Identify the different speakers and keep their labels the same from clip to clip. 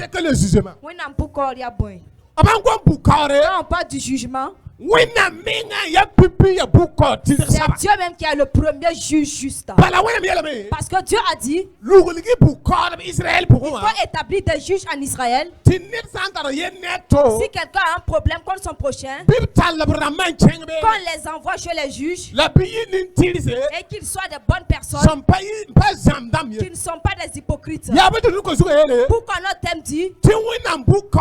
Speaker 1: que le jugement.
Speaker 2: Oui, n'a pas encore y a bon.
Speaker 1: Avant qu'on boucle,
Speaker 2: Quand on parle du jugement,
Speaker 1: oui, n'a minga ya pipi ya boucle.
Speaker 2: c'est Dieu même qui est le premier juge juste.
Speaker 1: Bala oui, n'a mis
Speaker 2: Parce que Dieu a dit,
Speaker 1: l'ouvrier boucle Israël pour
Speaker 2: il
Speaker 1: moi.
Speaker 2: faut établir des juges en Israël.
Speaker 1: Tu n'es sans rien netto.
Speaker 2: Si quelqu'un a un problème contre son prochain,
Speaker 1: Bible tal la braman chengbe.
Speaker 2: qu'on les envoie chez les juges
Speaker 1: La pays n'intilise.
Speaker 2: et qu'ils soient de bonnes personnes,
Speaker 1: Son pays pas zambam.
Speaker 2: qui ne sont pas des hypocrites.
Speaker 1: Ya betu nous construire.
Speaker 2: Pourquoi notre thème dit
Speaker 1: Tu oui n'a boucle.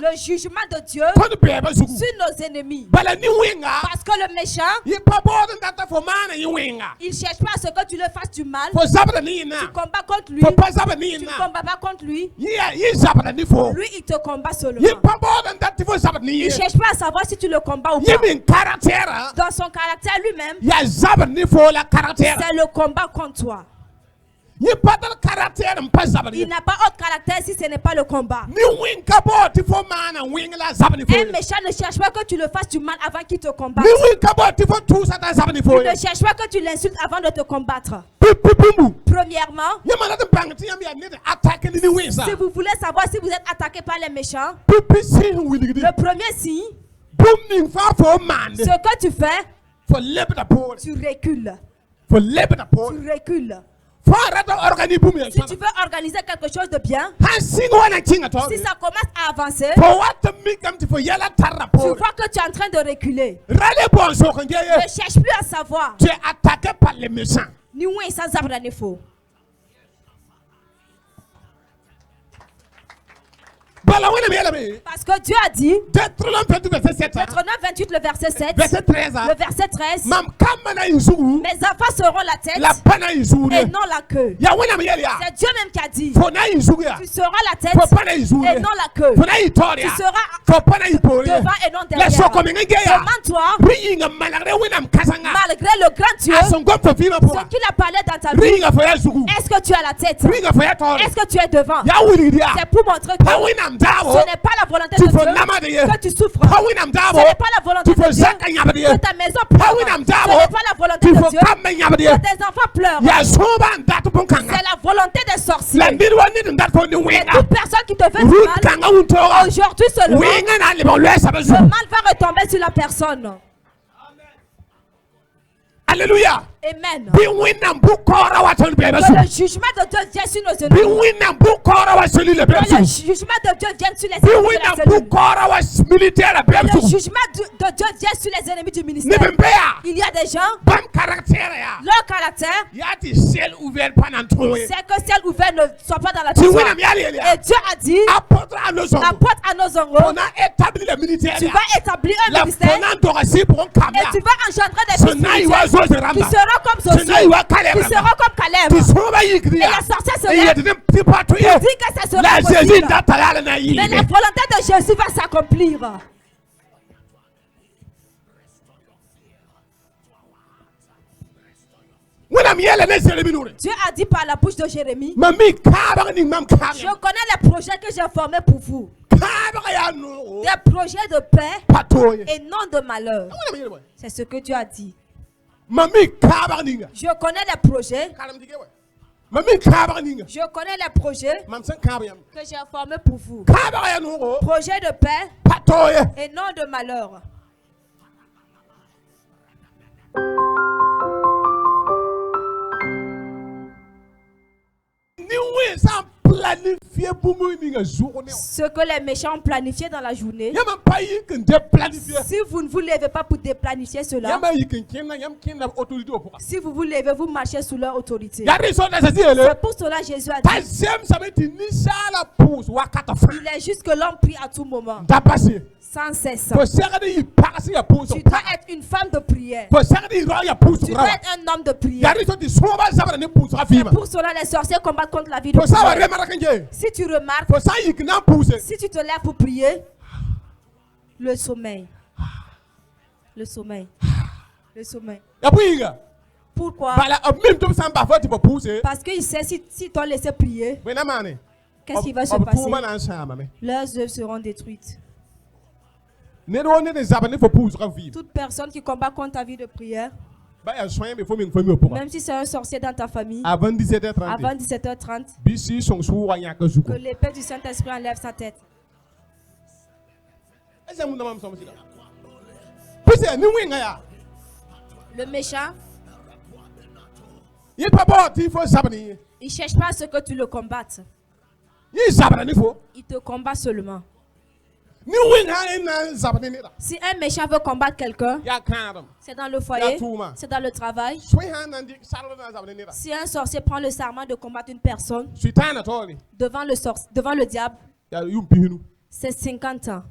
Speaker 2: le jugement de Dieu
Speaker 1: Ton bébé
Speaker 2: sur nos ennemis?
Speaker 1: bala ni winga.
Speaker 2: Parce que le méchant,
Speaker 1: Il pas bon d'être for man y winga.
Speaker 2: il ne cherche pas à ce que tu le fasses du mal.
Speaker 1: For zabra ni
Speaker 2: Tu
Speaker 1: na.
Speaker 2: combats contre lui.
Speaker 1: For pas zabra ni
Speaker 2: Tu ne
Speaker 1: na.
Speaker 2: combats pas contre lui.
Speaker 1: Yi zabra ni for.
Speaker 2: Lui, il te combat seulement.
Speaker 1: Yi pas bon d'être for zabra ni.
Speaker 2: Il ne cherche pas à savoir si tu le combats ou
Speaker 1: Yi
Speaker 2: pas.
Speaker 1: min caractère.
Speaker 2: Dans son caractère lui-même,
Speaker 1: Ya zabra ni for la caractère.
Speaker 2: c'est le combat contre toi.
Speaker 1: Yi pas de caractère pas zabra ni.
Speaker 2: Il n'a pas autre caractère si ce n'est pas le combat.
Speaker 1: Ni wing kabo ti for man wing la zabra ni for.
Speaker 2: Un méchant ne cherche pas que tu le fasses du mal avant qu'il te combatte.
Speaker 1: Ni wing kabo ti for tout ça dans zabra ni for.
Speaker 2: Il ne cherche pas que tu l'insultes avant de te combattre.
Speaker 1: Pipipimu.
Speaker 2: Premièrement,
Speaker 1: Ya malade bang ti yam ya ni attaque ni wing ça.
Speaker 2: si vous voulez savoir si vous êtes attaqué par les méchants,
Speaker 1: Pipi si wing di.
Speaker 2: le premier signe,
Speaker 1: Boom ning fa for man.
Speaker 2: ce que tu fais,
Speaker 1: For lebe da por.
Speaker 2: tu recules.
Speaker 1: For lebe da por.
Speaker 2: Tu recules.
Speaker 1: For rata organi boom ya.
Speaker 2: Si tu veux organiser quelque chose de bien,
Speaker 1: Han sing wana kinga to.
Speaker 2: si ça commence à avancer,
Speaker 1: For what to make them to for yala tarra
Speaker 2: tu
Speaker 1: por.
Speaker 2: vois que tu es en train de reculer.
Speaker 1: Rale bon so kan
Speaker 2: Ne
Speaker 1: ye.
Speaker 2: cherche plus à savoir.
Speaker 1: Tu es attaqué par les méchants.
Speaker 2: Ni où est ça zabra ne faut.
Speaker 1: Bala wena mela me.
Speaker 2: Parce que Dieu a dit,
Speaker 1: Deutéronome 28 verset 7.
Speaker 2: Deutéronome 28, le verset 7,
Speaker 1: Verset 13.
Speaker 2: le verset 13,
Speaker 1: Mam kamana inzuru.
Speaker 2: mes enfants seront la tête
Speaker 1: La pana inzuru.
Speaker 2: et non la queue.
Speaker 1: Ya wena me ya.
Speaker 2: C'est Dieu même qui a dit,
Speaker 1: For na inzuru ya.
Speaker 2: tu seras la tête
Speaker 1: For pana inzuru.
Speaker 2: et non la queue.
Speaker 1: For na itoria.
Speaker 2: Tu seras
Speaker 1: For pana ipore.
Speaker 2: devant et non
Speaker 1: La
Speaker 2: derrière.
Speaker 1: soko menga ya.
Speaker 2: Demande-toi,
Speaker 1: Ringa malagre wena mkasanga.
Speaker 2: malgré le grand Dieu,
Speaker 1: Asongo for fima pour.
Speaker 2: ce qu'il a parlé dans ta vie,
Speaker 1: Ringa for ya zugu.
Speaker 2: est-ce que tu as la tête?
Speaker 1: Ringa for ya tori.
Speaker 2: Est-ce que tu es devant?
Speaker 1: Ya wuri dia.
Speaker 2: C'est pour montrer que
Speaker 1: Pa wena mdabo.
Speaker 2: ce n'est pas la volonté
Speaker 1: Tu
Speaker 2: de
Speaker 1: faut
Speaker 2: Dieu
Speaker 1: nama de ye.
Speaker 2: que tu souffres.
Speaker 1: Pa wena mdabo.
Speaker 2: Ce n'est pas la volonté
Speaker 1: Tu faut
Speaker 2: de Dieu
Speaker 1: zaka nyaba de ye.
Speaker 2: que ta maison
Speaker 1: Pa
Speaker 2: pleure.
Speaker 1: wena
Speaker 2: Ce
Speaker 1: mdabo.
Speaker 2: n'est pas la volonté
Speaker 1: Tu
Speaker 2: de
Speaker 1: faut
Speaker 2: Dieu
Speaker 1: kama nyaba de ye.
Speaker 2: que tes enfants pleurent.
Speaker 1: Ya soba ndatu ponkanga.
Speaker 2: C'est la volonté des sorciers.
Speaker 1: La mbiri wani ndatu pon ni
Speaker 2: Et
Speaker 1: winga.
Speaker 2: toute personne qui te veut du
Speaker 1: Root
Speaker 2: mal,
Speaker 1: kanga untoga.
Speaker 2: aujourd'hui seulement,
Speaker 1: Winga na le bon le sabe
Speaker 2: le
Speaker 1: zugu.
Speaker 2: mal va retomber sur la personne.
Speaker 1: Alléluia.
Speaker 2: Amen.
Speaker 1: Bi winna mbukora wa tolu bebe
Speaker 2: Que
Speaker 1: su.
Speaker 2: le jugement de Dieu vienne sur nos
Speaker 1: Bi
Speaker 2: ennemis.
Speaker 1: winna mbukora wa seli le
Speaker 2: Que
Speaker 1: bebe
Speaker 2: le
Speaker 1: su.
Speaker 2: jugement de Dieu vienne sur les
Speaker 1: Bi
Speaker 2: ennemis de
Speaker 1: winna
Speaker 2: la cellule.
Speaker 1: mbukora wa militaire
Speaker 2: Que
Speaker 1: bebe
Speaker 2: le
Speaker 1: su.
Speaker 2: jugement de Dieu vienne sur les ennemis du
Speaker 1: Ni
Speaker 2: ministère.
Speaker 1: bembea.
Speaker 2: Il y a des gens,
Speaker 1: Bam caractère ya.
Speaker 2: leur caractère,
Speaker 1: Yati ciel ouvert pendant trop.
Speaker 2: c'est que ciel ouvert ne soit pas dans la
Speaker 1: Tu
Speaker 2: victoire.
Speaker 1: winna miali
Speaker 2: Et
Speaker 1: ya.
Speaker 2: Dieu a dit,
Speaker 1: Apôtre à nos hommes.
Speaker 2: apporte à nos
Speaker 1: On
Speaker 2: ennemis,
Speaker 1: a établi le militaire.
Speaker 2: tu vas établir un
Speaker 1: La
Speaker 2: ministère
Speaker 1: fonante dorasi pour un
Speaker 2: et
Speaker 1: caméra.
Speaker 2: tu vas engendrer des
Speaker 1: Ce
Speaker 2: fils
Speaker 1: naï
Speaker 2: spirituels
Speaker 1: oiseau de
Speaker 2: qui
Speaker 1: Ramba.
Speaker 2: seront comme
Speaker 1: Ce naï
Speaker 2: ceux-ci,
Speaker 1: wa Caleb.
Speaker 2: qui seront comme Caleb.
Speaker 1: Qui seront ba
Speaker 2: Et
Speaker 1: yikria.
Speaker 2: les sorciers se
Speaker 1: Et il y a
Speaker 2: lèvent
Speaker 1: des petits patrouilles.
Speaker 2: et disent que ça sera
Speaker 1: La Jésus
Speaker 2: possible.
Speaker 1: d'attala na yi.
Speaker 2: Mais la volonté de Jésus va s'accomplir.
Speaker 1: Wena miele ne sele binure.
Speaker 2: Dieu a dit par la bouche de Jérémie,
Speaker 1: Mami kaba ni mam
Speaker 2: je
Speaker 1: kaba.
Speaker 2: connais les projets que j'ai formés pour vous.
Speaker 1: Kaba ya no.
Speaker 2: Des projets de paix
Speaker 1: Patrouille.
Speaker 2: et non de malheur.
Speaker 1: Wena miele boy.
Speaker 2: C'est ce que Dieu a dit.
Speaker 1: Mami kaba ni nga.
Speaker 2: Je connais les projets.
Speaker 1: Kalam dige boy. Mami kaba ni nga.
Speaker 2: Je connais les projets
Speaker 1: Mam san kaba ya.
Speaker 2: que j'ai formés pour vous.
Speaker 1: Kaba ya no.
Speaker 2: Projets de paix
Speaker 1: Patrouille.
Speaker 2: et non de malheur.
Speaker 1: Ni we sans planifier pour moi ni nga journée.
Speaker 2: Ce que les méchants ont planifié dans la journée,
Speaker 1: Yama pa yi kan de planifier.
Speaker 2: si vous ne vous levez pas pour déplanifier cela,
Speaker 1: Yama yi kan kenna yam kenna autorité au pouvoir.
Speaker 2: si vous vous levez, vous marchez sous leur autorité.
Speaker 1: Ya raison de ça dire
Speaker 2: C'est pour cela que Jésus a dit,
Speaker 1: Deuxième ça veut dire ni ça la pousse wakata fa.
Speaker 2: il est juste que l'homme prie à tout moment,
Speaker 1: Da passer.
Speaker 2: sans cesse.
Speaker 1: Pour ça que il passe ya pousse.
Speaker 2: Tu dois être une femme de prière.
Speaker 1: Pour ça que il rend ya pousse.
Speaker 2: Tu dois être un homme de
Speaker 1: Ya
Speaker 2: prière.
Speaker 1: raison de so ba ça ne pousse ra
Speaker 2: C'est
Speaker 1: fima.
Speaker 2: pour cela que les sorciers combattent contre la vie de
Speaker 1: Pour ça va
Speaker 2: prière.
Speaker 1: remarquer que
Speaker 2: Si tu remarques,
Speaker 1: pour ça il n'a pousse.
Speaker 2: si tu te lèves pour prier, le sommeil. Le sommeil. Le sommeil.
Speaker 1: Ya puiga.
Speaker 2: Pourquoi?
Speaker 1: Bala même tout ça ba fa tu peux pousser.
Speaker 2: Parce qu'il sait si t'ont laissé prier,
Speaker 1: Mais na mané.
Speaker 2: qu'est-ce qui va se passer? Leurs œuvres seront détruites.
Speaker 1: Ne do ne des abane faut pousse ra vivre.
Speaker 2: Toute personne qui combat contre ta vie de prière,
Speaker 1: ba ya soin be fo min fami opoka
Speaker 2: Même si c'est un sorcier dans ta famille,
Speaker 1: avant 17h30
Speaker 2: avant 17h30,
Speaker 1: bisi son su wa nya ka
Speaker 2: que
Speaker 1: zuko
Speaker 2: l'épée du Saint-Esprit enlève sa tête.
Speaker 1: esa mun mam som sida pese ni winga ya
Speaker 2: Le méchant,
Speaker 1: yi papa ti fo sabani
Speaker 2: il ne cherche pas à ce que tu le combattes.
Speaker 1: yi sabani fo
Speaker 2: Il te combat seulement.
Speaker 1: ni winga ina sabani ni da
Speaker 2: Si un méchant veut combattre quelqu'un,
Speaker 1: ya kanam
Speaker 2: c'est dans le foyer,
Speaker 1: Touma.
Speaker 2: c'est dans le travail.
Speaker 1: soin han nan di sarlo na sabani ni da
Speaker 2: Si un sorcier prend le serment de combattre une personne
Speaker 1: suitana tori
Speaker 2: devant le diable,
Speaker 1: ya yum pihinu
Speaker 2: c'est 50 ans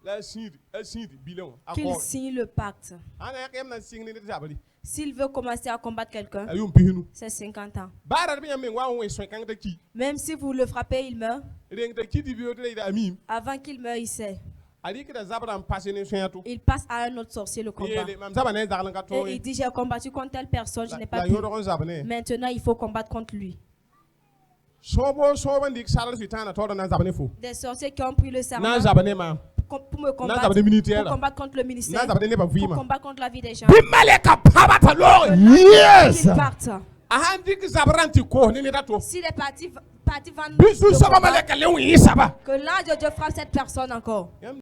Speaker 1: la sindi bilon
Speaker 2: qu'il
Speaker 1: accord
Speaker 2: signe le pacte.
Speaker 1: ana ya kem na singni ni sabali
Speaker 2: S'il veut commencer à combattre quelqu'un,
Speaker 1: ayum pihinu
Speaker 2: c'est 50 ans.
Speaker 1: bara bi yamin wa won soin kan ta ki
Speaker 2: Même si vous le frappez, il meurt.
Speaker 1: reng ta ki di biyo de da amim
Speaker 2: Avant qu'il meure, il sait.
Speaker 1: ali kida zabran passé ni soin to
Speaker 2: Il passe à un autre sorcier le combat.
Speaker 1: yele mam zabane zarlan ka to
Speaker 2: Et il dit, j'ai combattu contre telle personne, je n'ai pas
Speaker 1: la
Speaker 2: pu.
Speaker 1: yodo kon zabane
Speaker 2: Maintenant, il faut combattre contre lui.
Speaker 1: sobo ndik sarlo suitana to na zabane fo
Speaker 2: Des sorciers qui ont pris le serment
Speaker 1: na zabane ma
Speaker 2: pour me
Speaker 1: na
Speaker 2: combattre,
Speaker 1: zabane militaire
Speaker 2: pour combattre contre le ministère,
Speaker 1: na zabane ne ba
Speaker 2: pour
Speaker 1: vima
Speaker 2: combattre contre la vie des gens.
Speaker 1: bi maleka paba ta lo
Speaker 2: Yes! Qu'ils partent.
Speaker 1: aha ndik zabranti ko ni ta to
Speaker 2: Si les partis vendent
Speaker 1: bisu
Speaker 2: le
Speaker 1: saba
Speaker 2: combat,
Speaker 1: maleka le wi saba
Speaker 2: que l'ange de Dieu frappe cette personne encore.